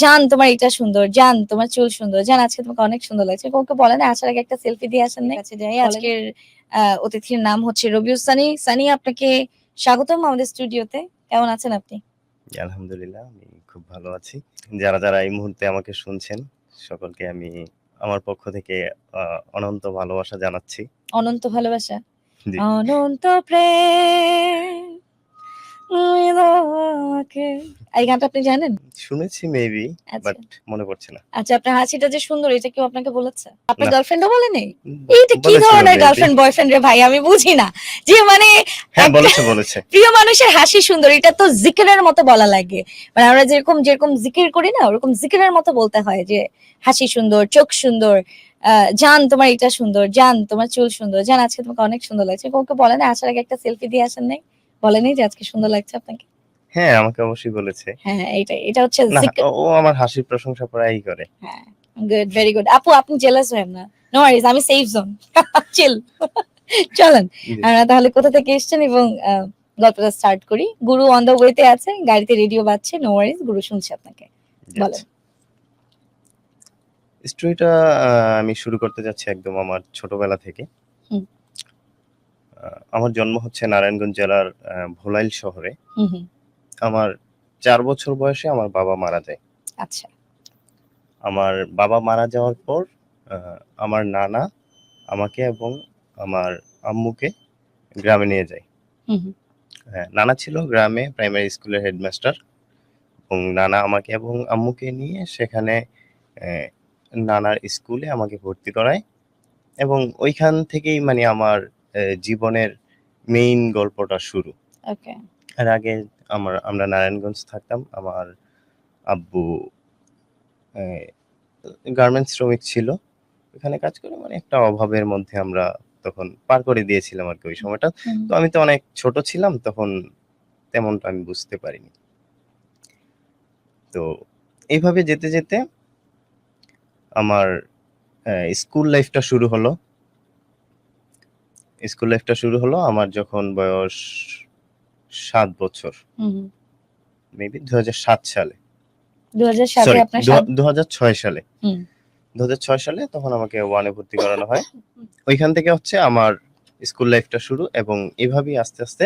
জান তোমার এটা সুন্দর, জান তোমার চুল সুন্দর, জান আজকে তোমাকে অনেক সুন্দর লাগছে। কাউকে বলে না আসার আগে একটা সেলফি দিয়ে আসেন নাই? আচ্ছা যাই, আজকের অতিথির নাম হচ্ছে রবিউল সানি। সানি, আপনাকে স্বাগতম আমাদের স্টুডিওতে। কেমন আছেন আপনি? জি, আলহামদুলিল্লাহ আমি খুব ভালো আছি। যারা এই মুহূর্তে আমাকে শুনছেন সকলকে আমি আমার পক্ষ থেকে অনন্ত ভালোবাসা জানাচ্ছি। অনন্ত ভালোবাসা, জি। অনন্ত প্রেম আমাকে। এই গানটা আপনি জানেন? শুনেছি মেবি, আচ্ছা। বাট মনে পড়ছে না। আচ্ছা, আপনার হাসিটা যে সুন্দর এটা কেউ আপনাকে বলেছে? আপনার না। গার্লফ্রেন্ডও বলে নাই? এইটা কি বলেছিল ধরনের মেবি। গার্লফ্রেন্ড বয়ফ্রেন্ড রে ভাই, আমি বুঝি না। যে মানে হ্যাঁ, একটা বলেছে। প্রিয় মানুষের হাসি সুন্দর, এটা তো জিকিরের মতো বলা লাগে। মানে আমরা যেরকম জিকির করি না, ওরকম জিকিরের মতো বলতে হয় যে হাসি সুন্দর, চোখ সুন্দর, জান তোমার এটা সুন্দর, জান তোমার চুল সুন্দর, জান আজকে তোমাকে অনেক সুন্দর লাগছে। কাউকে বলে না আসার আগে একটা সেলফি দিয়ে আসেন নাই? বলেনি যে আজকে সুন্দর লাগছে আপনাকে? হ্যাঁ, আমাকে অবশ্যই বলেছে। হ্যাঁ, এটা হচ্ছে না, জিকির। ও আমার হাসির প্রশংসা প্রায়ই করে। হ্যাঁ, গুড, ভেরি গুড। আপু আপনি জেলাস হয়েন না। নো ওয়ারিজ, আমি সেফ জোন। চিল। চলেন জি, আমরা তাহলে কোথা থেকে এসেছেন এবং গল্পটা স্টার্ট করি। গুরু অন দ্য ওয়েতে আছে, গাড়িতে রেডিও বাজছে। নো ওয়ারিজ, গুরু শুনছে আপনাকে। জি, বলেন। স্টোরিটা আমি শুরু করতে যাচ্ছি একদম আমার ছোটবেলা থেকে। হুম। আমার জন্ম হচ্ছে নারায়ণগঞ্জ জেলার ভোলাইল শহরে। হুম হুম। আমার ৪ বছর বয়সে আমার বাবা মারা যায়। আচ্ছা। আমার বাবা মারা যাওয়ার পর আমার নানা আমাকে এবং আমার আম্মুকে গ্রামে নিয়ে যায়। হুম হুম। হ্যাঁ, নানা ছিল গ্রামে প্রাইমারি স্কুলের হেডমাস্টার এবং নানা আমাকে এবং আম্মুকে নিয়ে সেখানে নানার স্কুলে আমাকে ভর্তি করায় এবং ওইখান থেকেই মানে আমার জীবনের মেইন গল্পটা শুরু। ওকে। এর আগে আমরা নারায়ণগঞ্জ থাকতাম। আমার আব্বু গার্মেন্টস শ্রমিক ছিল। ওখানে কাজ করে মানে একটা অভাবের মধ্যে আমরা তখন পার করে দিয়েছিলাম আরকি ওই সময়টা। হুম। তো আমি তো অনেক ছোট ছিলাম তখন তেমনটা আমি বুঝতে পারিনি। তো এইভাবে যেতে আমার স্কুল লাইফটা শুরু হলো। স্কুল লাইফটা শুরু হলো আমার যখন বয়স ৭ বছর। হুম হুম। মেবি ২০০৭ সালে। 2007 সরি, আপনার ২০০৬ সালে। হুম ২০০৬ সালে তখন আমাকে 1 এ ভর্তি করানো হয়। ওইখান থেকে হচ্ছে আমার স্কুল লাইফটা শুরু এবং এভাবেই আস্তে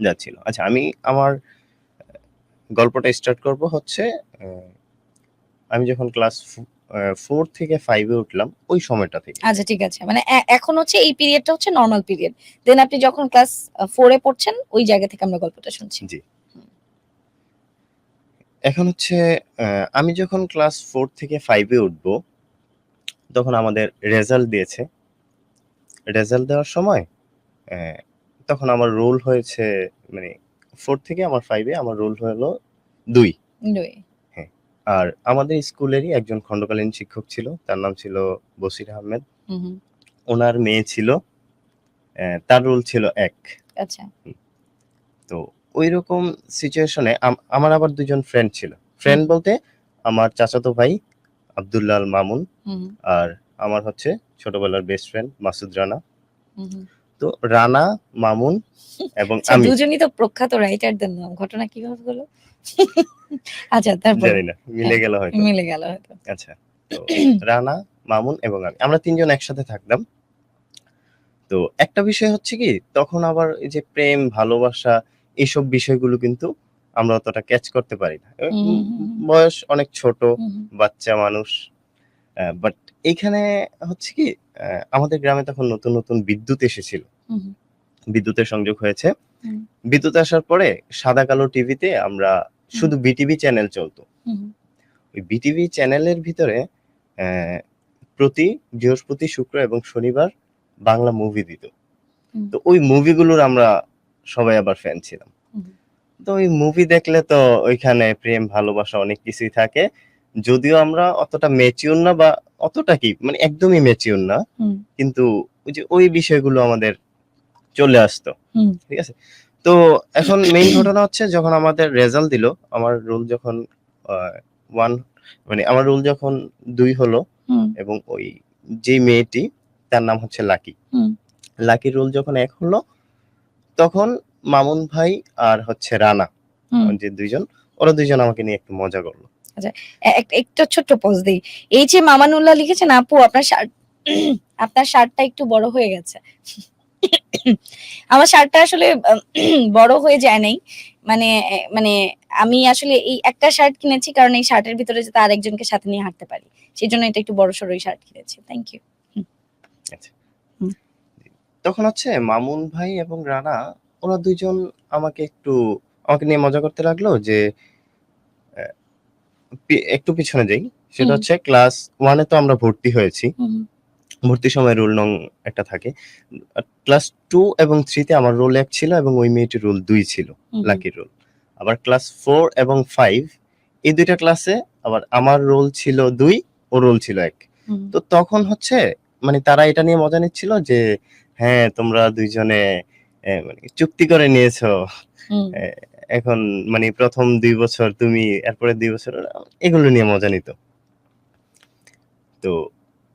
যাচ্ছিল। আচ্ছা, আমি আমার গল্পটা স্টার্ট করব হচ্ছে আ আমি যখন ক্লাস 4 থেকে 5 এ উঠলাম ওই সময়টা থেকে। আচ্ছা ঠিক আছে। মানে এখন হচ্ছে এই পিরিয়ডটা হচ্ছে নরমাল পিরিয়ড। দেন আপনি যখন ক্লাস 4 এ পড়ছেন ওই জায়গা থেকে আমরা গল্পটা শুনছি। জি। এখন হচ্ছে আ আমি যখন ক্লাস 4 থেকে 5 এ উঠবো তখন আমাদের রেজাল্ট দিয়েছে। রেজাল্ট দেওয়ার সময় তখন আমার রোল হয়েছে মানে 4 থেকে আমার 5 এ আমার রোল হলো ২। 2 হ্যাঁ। আর আমাদের স্কুলেরই একজন খণ্ডকালীন শিক্ষক ছিল। তার নাম ছিল বসির আহমেদ। হুম হুম। উনার মেয়ে ছিল। তার রোল ছিল ১। আচ্ছা। তো ঐরকম সিচুয়েশনে আমার আবার ২ জন ফ্রেন্ড ছিল। ফ্রেন্ড হুম। বলতে আমার চাচাতো ভাই আব্দুল্লাহ আল মামুন হুম আর আমার হচ্ছে ছোটবেলার বেস্ট ফ্রেন্ড মাসুদ রানা। হুম। তো রানা, মামুন এবং আচ্ছা, আমি দুজনই তো প্রখ্যাত রাইটারদের নাম। ঘটনা কিভাবে হলো? আচ্ছা, তারপরে? জানি না, মিলে হ্যাঁ, গেল হয়তো। মিলে গেল হয়তো। আচ্ছা। তো রানা, মামুন এবং আমি। আমরা ৩ জন একসাথে থাকতাম। তো একটা বিষয় হচ্ছে কি তখন আবার এই যে প্রেম, ভালোবাসা এসব বিষয়গুলো কিন্তু আমরা অতটা ক্যাচ করতে পারি না। হুম, হুম, হুম, হুম। বয়স অনেক ছোট, হুম, হুম। বাচ্চা মানুষ। বাট এইখানে হচ্ছে কি আমাদের গ্রামে তখন নতুন বিদ্যুৎ এসেছিল। হুম, হুম। বিদ্যুতের সংযোগ হয়েছে। হুম, বিদ্যুৎ আসার পরে সাদা কালো টিভিতে আমরা হুম, শুধু বিটিভি চ্যানেল চলতো। হুম, ওই বিটিভি চ্যানেলের ভিতরে প্রতি বৃহস্পতি, শুক্র এবং শনিবার বাংলা মুভি দিত। হুম, তো ওই মুভিগুলোর আমরা সবাই আবার ফ্যান ছিলাম। হুম, তো ওই মুভি দেখলে তো ওইখানে প্রেম ভালোবাসা অনেক কিছুই থাকে। যদিও আমরা অতটা ম্যাচিউর না বা অতটা কি মানে একদমই ম্যাচিউর না। হুম, কিন্তু ওই যে ওই বিষয়গুলো আমাদের চলে আসতো। হুম, ঠিক আছে? তো এখন মেইন ঘটনা হচ্ছে যখন আমাদের রেজাল্ট দিল, আমার রোল যখন আ 1 মানে আমার রোল যখন ২ হলো হুম, এবং ওই যে মেয়েটি তার নাম হচ্ছে লাকি। হুম, লাকির রোল যখন ১ হলো তখন মামুন ভাই আর হচ্ছে রানা হুম, যে ২ জন ওরা ২ জন আমাকে নিয়ে একটু মজা করল। একটা ছোট্ট পজ দেই। এই যে মামানুল্লাহ লিখেছেন, আপু আপনার শার্ট আপনার শার্টটা একটু বড় হয়ে গেছে। আমার শার্টটা আসলে বড় হয়ে যায় নাই। মানে আমি আসলে এই একটা শার্ট কিনেছি কারণ এই শার্টের ভিতরে যাতে আরেকজনকে সাথে নিয়ে হাঁটতে পারি। সেজন্য এটা একটু বড়সড়ই শার্ট কিনেছি। Thank you. আচ্ছা। হুম। তখন হচ্ছে মামুন ভাই এবং রানা ওরা ২ জন আমাকে নিয়ে মজা করতে লাগলো যে অ্যা একটু পিছনে যাই। সেটা হুম। হচ্ছে ক্লাস 1 এ তো আমরা ভর্তি হয়েছি। হুম, ভর্তির সময় রোল নং একটা থাকে। ক্লাস 2 এবং 3 তে আমার রোল ১ ছিল এবং ওই মেয়েটির রোল ২ ছিল। হুম, লাকির রোল। আবার ক্লাস 4 এবং 5 এই ২ টা ক্লাসে আবার আমার রোল ছিল ২, ওর রোল ছিল ১। হুম, তো তখন হচ্ছে মানে তারা এটা নিয়ে মজা নিচ্ছিল যে, "হ্যাঁ, তোমরা ২ জনে মানে চুক্তি করে নিয়েছো। হুম, এ এখন মানে ১ম ২ বছর তুমি, এরপরের ২ বছর" এগুলো নিয়ে মজা নিত। তো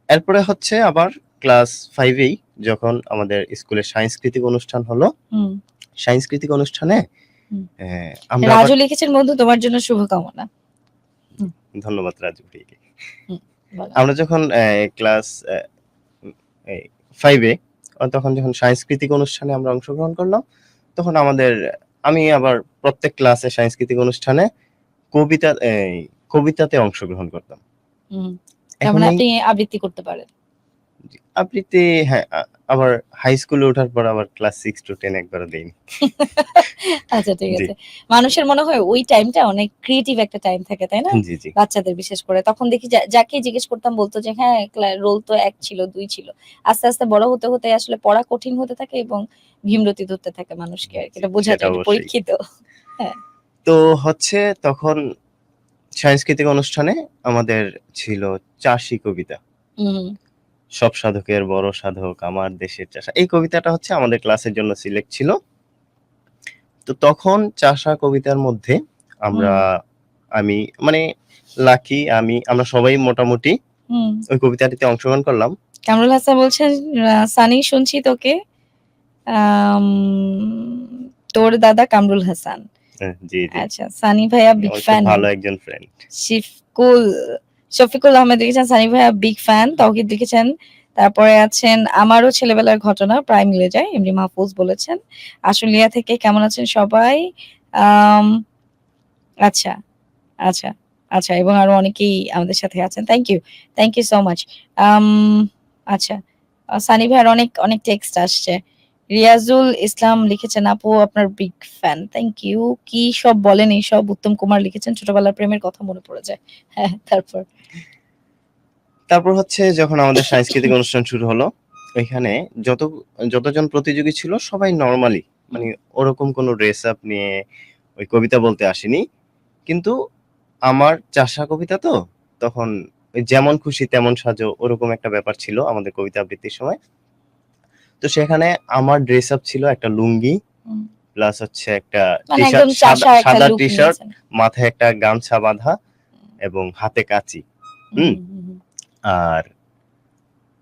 এরপরে হচ্ছে আবার ক্লাস 5 এই যখন আমাদের স্কুলে সাংস্কৃতিক অনুষ্ঠান হলো, হুম, সাংস্কৃতিক অনুষ্ঠানে হুম। আমরা আবার রাজু লিখেছেন, বন্ধু তোমার জন্য শুভকামনা। হুম, ধন্যবাদ রাজু ভাইকে। হুম, বলো। আমরা যখন ক্লাস এই 5 এ তখন যখন সাংস্কৃতিক অনুষ্ঠানে আমরা অংশগ্রহণ করলাম, তখন আমি আবার প্রত্যেক ক্লাসে সাংস্কৃতিক অনুষ্ঠানে কবিতাতে অংশগ্রহণ করতাম। হুম। তার এখন মানে এই আপনি আবৃত্তি করতে পারেন। আবৃত্তি, হ্যাঁ, আবার হাই স্কুলে ওঠার পর আবার ক্লাস 6 to 10 একবারও দেইনি। আচ্ছা, ঠিক জি, আছে। মানুষের মনে হয় ওই টাইমটা অনেক ক্রিয়েটিভ একটা টাইম থাকে, তাই না? জি, জি। বাচ্চাদের বিশেষ করে। তখন দেখি যাকেই জিজ্ঞেস করতাম বলতো যে হ্যাঁ, রোল তো ১ ছিল, ২ ছিল। আস্তে, আস্তে বড় হতে, হতে আসলে পড়া কঠিন হতে থাকে এবং ভীমরতি ধরতে থাকে মানুষকে আরকি। জি, এটা বোঝা সেটা যায়, এটা অবশ্যই। পরীক্ষিত। হ্যাঁ। তো হচ্ছে তখন সাংস্কৃতিক অনুষ্ঠানে আমাদের ছিল চাষী কবিতা। হুম, সব সাধকের বড় সাধক আমার দেশের চাষা। এই কবিতাটা হচ্ছে আমাদের ক্লাসের জন্য সিলেক্ট ছিল। তো তখন চাষা কবিতার মধ্যে আমরা হুম, আমি মানে আমরা সবাই মোটামুটি হুম। ওই কবিতাটিতে অংশগ্রহণ করলাম। কামরুল হাসান বলছেন, সানি শুনছি তোকে। আম তোর দাদা কামরুল হাসান। জি, জি। আচ্ছা, সানি ভাইয়া বিগ আমার খুব ফ্যান। ভালো একজন ফ্রেন্ড। শিফকুল শফিকুল আহমেদ লিখেছেন, সানি ভাইয়া বিগ ফ্যান। তৌহিদ লিখেছেন, তারপরে আছেন আমারও ছেলেবেলার ঘটনা প্রায় মিলে যায়। এমডি মাহফুজ বলেছেন, আশুলিয়া থেকে কেমন আছেন সবাই? আম আচ্ছা, আচ্ছা, আচ্ছা, এবং আরো অনেকেই আমাদের সাথে আছেন। Thank you. Thank you so much. আম আচ্ছা। সানি ভাইয়ার অনেক, অনেক টেক্সট আসছে। রিয়াজুল ইসলাম লিখেছেন, আপু আপনার বিগ ফ্যান। Thank you. কি সব বলেন এইসব? উত্তম কুমার লিখেছেন, ছোটবেলার প্রেমের কথা মনে পড়ে যায়। হ্যাঁ, তারপর? তারপর হচ্ছে যখন আমাদের সাংস্কৃতিক অনুষ্ঠান শুরু হলো, ওইখানে যত যতজন প্রতিযোগী ছিল সবাই নরমালি হুম, মানে ওরকম কোনো ড্রেস আপ নিয়ে ওই কবিতা বলতে আসেনি। কিন্তু আমার চাষা কবিতা তো, তখন ওই যেমন খুশি তেমন সাজো ওরকম একটা ব্যাপার ছিল আমাদের কবিতা আবৃত্তির সময়। তো সেখানে আমার ড্রেস আপ ছিল একটা লুঙ্গি, হুম। প্লাস হচ্ছে একটা মানে টি-শার্ট, একদম সাদা চাষা একটা সাদা লুক টি-শার্ট, নিয়েছেন। মাথায় একটা গামছা বাঁধা এবং হাতে কাঁচি। হুম, হুম? হুম, হুম, হুম। আর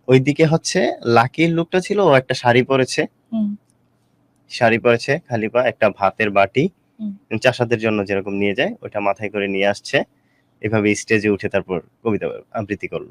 ওইদিকে হচ্ছে লাকির লুকটা ছিল ও একটা শাড়ি পরেছে। হুম, শাড়ি পরেছে, খালি পা, একটা ভাতের বাটি। হুম। চাষাদের জন্য যেরকম নিয়ে যায় ওইটা মাথায় করে নিয়ে আসছে। এভাবে স্টেজে উঠে তারপর কবিতা আবৃত্তি করল।